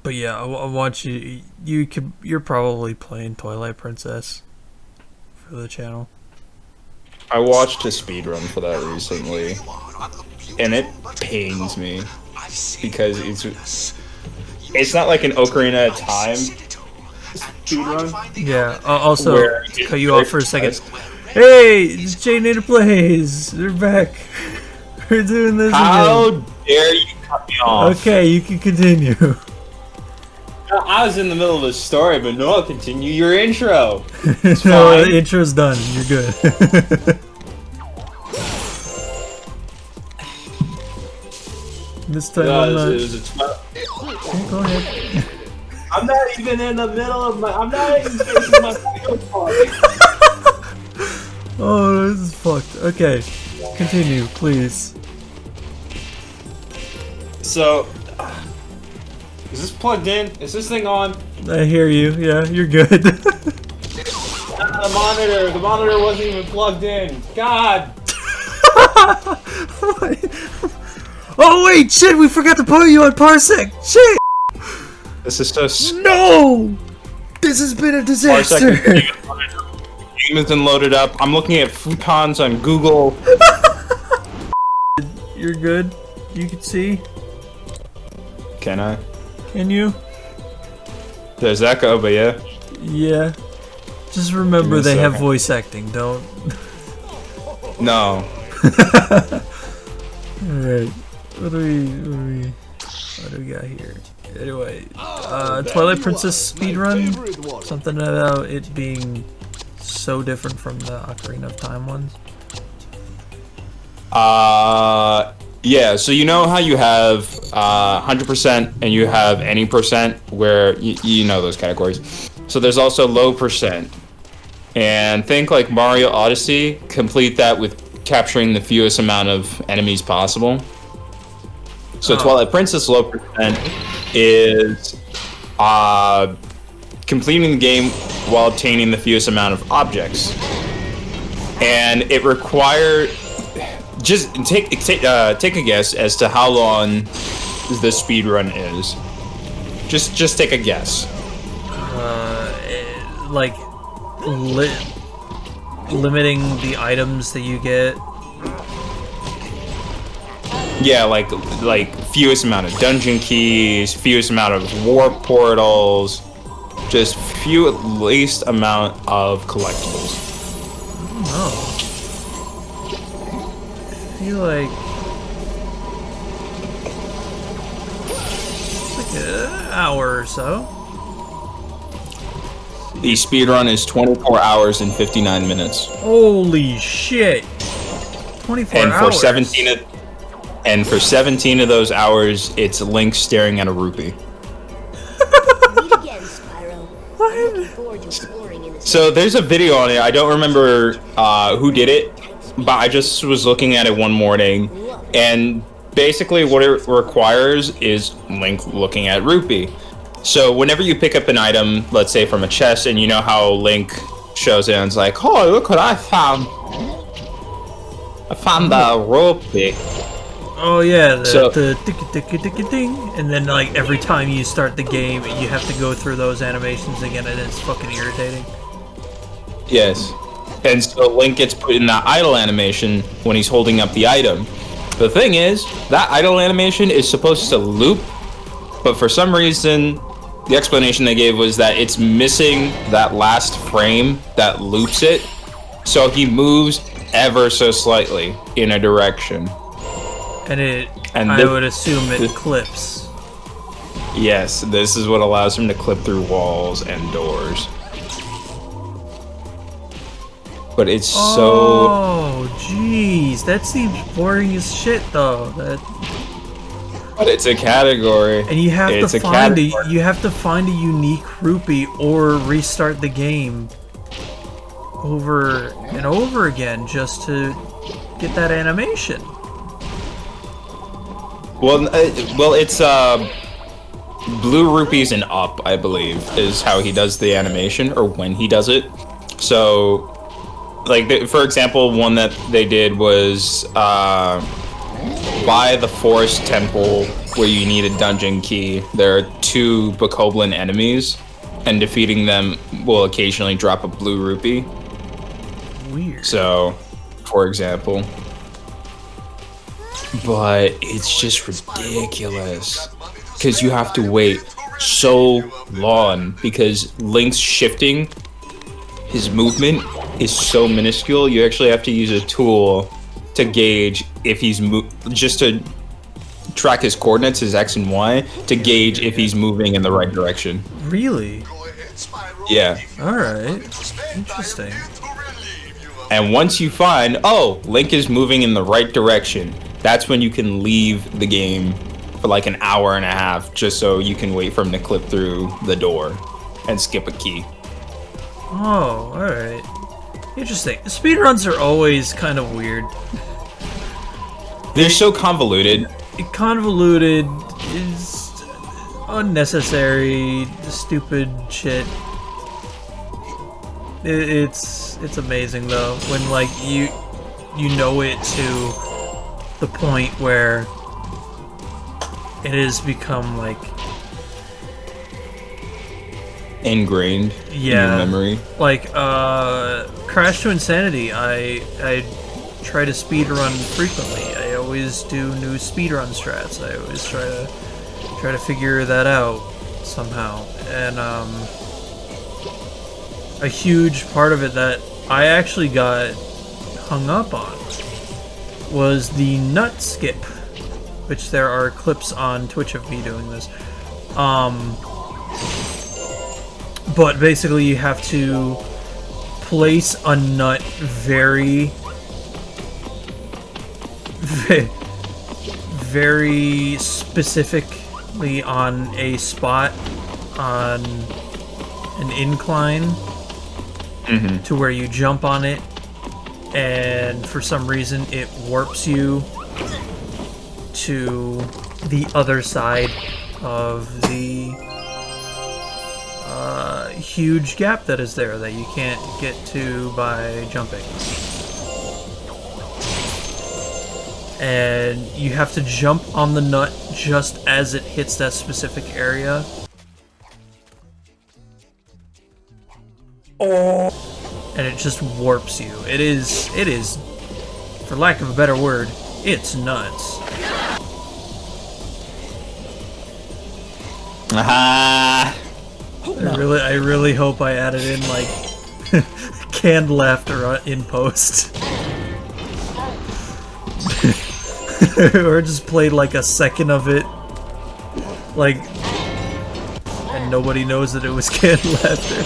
But yeah, I want you. You're probably playing Twilight Princess for the channel. I watched a speedrun for that recently, and it pains me because it's not like an Ocarina of Time speedrun. Yeah. Also, cut you off for a second. Hey, it's JayNator Plays. They're back. We're doing this How again. dare you cut me off? Okay, you can continue. I was in the middle of a story, but no, continue your intro. No, the intro's done. You're good. This time I'm not. Okay, go ahead. I'm not even in the middle of my. I'm not even facing my video part. Oh, this is fucked. Okay, continue, please. So, is this plugged in? Is this thing on? I hear you. Yeah, you're good. The monitor wasn't even plugged in. God. Oh wait, shit! We forgot to put you on Parsec. Shit! This is so. No! This has been a disaster. Game isn't loaded up. I'm looking at futons on Google. You're good. You can see. Can I? Can you? There's echo, but yeah. Yeah. Just remember they have voice acting. Don't. No. Alright. What do we got here? Anyway, Twilight Princess speedrun? Something about it being so different from the Ocarina of Time ones? Yeah, so you know how you have 100% and you have any percent, where you know those categories. So there's also low percent. And think like Mario Odyssey, complete that with capturing the fewest amount of enemies possible. So Twilight Princess low percent is completing the game while obtaining the fewest amount of objects. And it requires... Just take a guess as to how long the speedrun is. Just take a guess. Like limiting the items that you get. Yeah, like fewest amount of dungeon keys, fewest amount of warp portals, just least amount of collectibles. Oh. I feel like it's like an hour or so. The speedrun is 24 hours and 59 minutes. Holy shit! 24 and hours. For 17 of those hours, it's Link staring at a rupee. Meet again, Spyro. I'm looking forward to exploring in this. So there's a video on it. I don't remember who did it, but I just was looking at it one morning, and basically what it requires is Link looking at Rupee. So whenever you pick up an item, let's say from a chest, and you know how Link shows it and it's like, oh, look what I found. I found the Rupee. Oh yeah, the ticky ding, and then like every time you start the game, you have to go through those animations again, and it's fucking irritating. Yes. And so Link gets put in that idle animation when he's holding up the item. The thing is, that idle animation is supposed to loop, but for some reason, the explanation they gave was that it's missing that last frame that loops it, so he moves ever so slightly in a direction. And I would assume it clips. Yes, this is what allows him to clip through walls and doors. But it's so... Oh, jeez, that seems boring as shit, though. But it's a category. And you have to find a unique rupee or restart the game over and over again just to get that animation. Well, it's blue rupees and up, I believe, is how he does the animation, or when he does it. So, like, for example, one that they did was by the forest temple where you need a dungeon key. There are 2 Bokoblin enemies, and defeating them will occasionally drop a blue rupee. Weird. So, for example. But it's just ridiculous. Because you have to wait so long. Because Link's shifting, his movement is so minuscule. You actually have to use a tool to gauge if he's just to track his coordinates, his X and Y, to gauge if he's moving in the right direction. Really? Yeah. Alright. Interesting. And once you find, oh, Link is moving in the right direction, that's when you can leave the game for like an hour and a half, just so you can wait for him to clip through the door and skip a key. Oh, alright. Interesting. Speedruns are always kind of weird. They're so convoluted. Convoluted is unnecessary, stupid shit. It's amazing though when like you know it to the point where it has become like ingrained in your memory. Like Crash to Insanity, I try to speedrun frequently. I always do new speedrun strats. I always try to figure that out somehow. And a huge part of it that I actually got hung up on was the nut skip, which there are clips on Twitch of me doing this. But basically you have to place a nut very specifically on a spot on an incline to where you jump on it, and for some reason it warps you to the other side of the huge gap that is there that you can't get to by jumping. And you have to jump on the nut just as it hits that specific area. And it just warps you. It is, for lack of a better word, it's nuts. I really hope I added in like canned laughter in post. Or just played like a second of it, like, and nobody knows that it was canned laughter.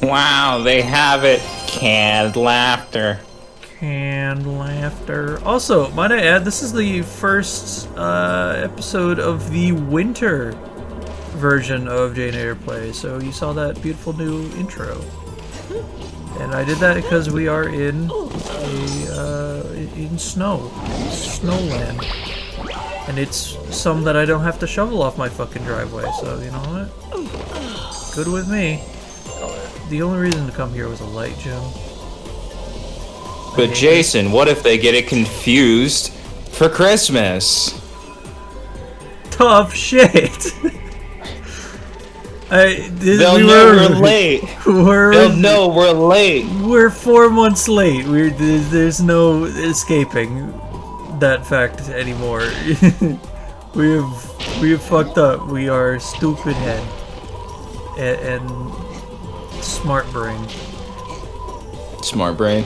Wow, they have it. Canned laughter. Canned laughter. Also, might I add, this is the first episode of the winter version of JayNator Play, so you saw that beautiful new intro. And I did that because we are in snowland, and it's some that I don't have to shovel off my fucking driveway. So you know what? Good with me. The only reason to come here was a light gym. But Jason, what if they get it confused for Christmas? Tough shit. They'll know we're late. They'll know we're late. We're 4 months late. There's no escaping that fact anymore. we have fucked up. We are stupid head and smart brain. Smart brain.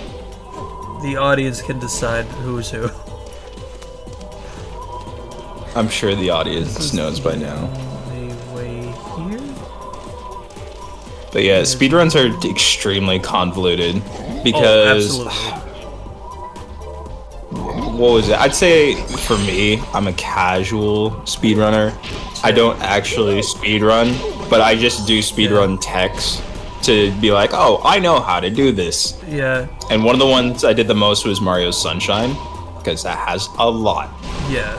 The audience can decide who's who. I'm sure the audience knows by now. But yeah, speedruns are extremely convoluted because what was it? I'd say for me, I'm a casual speedrunner. I don't actually speedrun, but I just do speedrun techs to be like, oh, I know how to do this. Yeah. And one of the ones I did the most was Mario's Sunshine, because that has a lot. Yeah.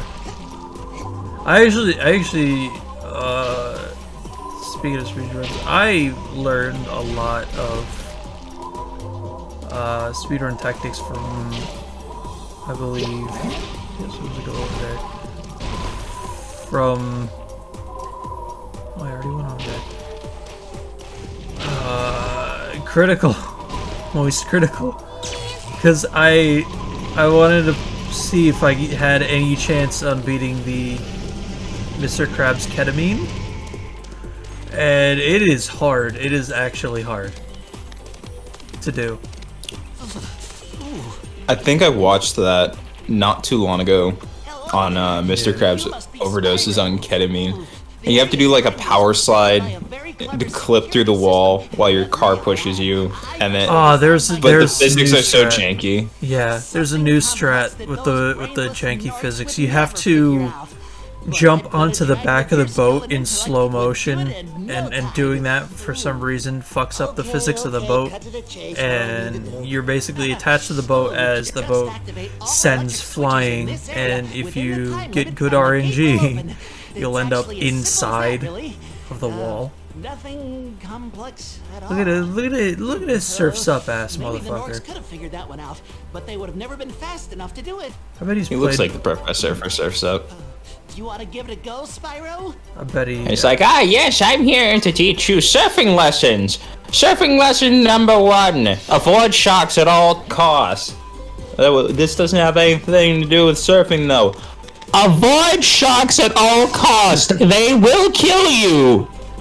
I actually speaking of speedruns, I learned a lot of speedrun tactics from, I believe, You're supposed to go over there. From... Oh, I already went over there. Critical. Moist critical. Because I wanted to see if I had any chance on beating the Mr. Krabs ketamine. And it is hard. It is actually hard to do. I think I watched that not too long ago on Mr. Krabs overdoses on ketamine. And you have to do like a power slide to clip through the wall while your car pushes you, and then there's the physics new are so strat. janky. Yeah, there's a new strat with the janky physics. You have to jump onto the back of the boat in slow motion, and doing that for some reason fucks up the physics of the boat, and you're basically attached to the boat as the boat sends flying, and if you get good RNG, you'll end up inside of the wall. Nothing complex at all. Look at his surfs up ass Maybe the Norks motherfucker. could have figured that one out, but they would have never been fast enough to do it. I bet he's He played. looks like the professor for Surf's Up. Do you want to give it a go, Spyro? I bet he. He's like, yes, I'm here to teach you surfing lessons. Surfing lesson number 1: avoid sharks at all costs. This doesn't have anything to do with surfing, though. Avoid sharks at all costs. They will kill you.